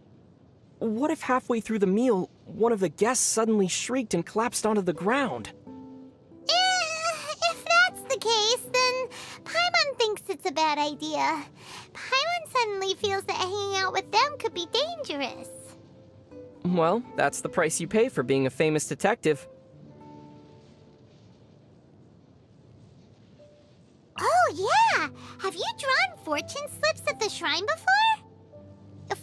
What if halfway through the meal, one of the guests suddenly shrieked and collapsed onto the ground? If that's the case, then Paimon thinks it's a bad idea. Paimon suddenly feels that hanging out with them could be dangerous. Well, that's the price you pay for being a famous detective. Oh, yeah! Have you drawn fortune slips at the shrine before?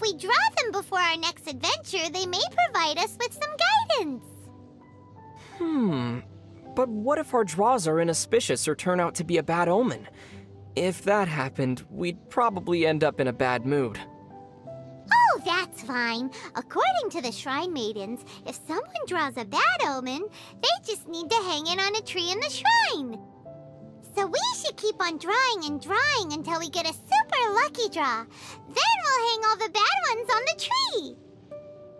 if we draw them before our next adventure, they may provide us with some guidance. But what if our draws are inauspicious or turn out to be a bad omen? If that happened, we'd probably end up in a bad mood. Oh, that's fine. According to the Shrine Maidens, if someone draws a bad omen, they just need to hang it on a tree in the shrine. So we should keep on drawing and drawing until we get a super lucky draw. Then we'll hang all the bad ones on the tree.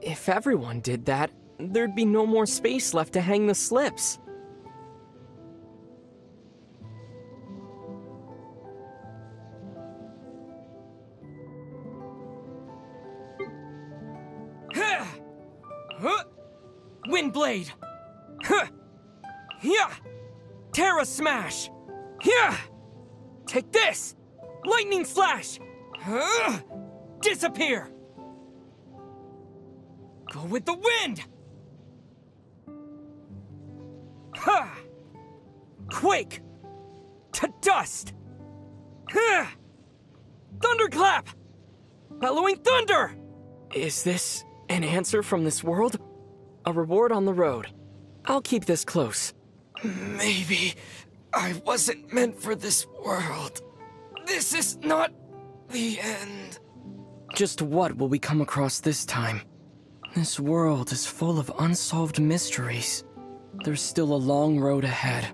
If everyone did that, there'd be no more space left to hang the slips. Windblade! Terra Smash! Take this! Lightning Slash! Disappear! Go with the wind! Quake! To dust! Thunderclap! Bellowing Thunder! Is this an answer from this world? A reward on the road. I'll keep this close. Maybe I wasn't meant for this world. This is not the end. Just what will we come across this time? This world is full of unsolved mysteries. There's still a long road ahead.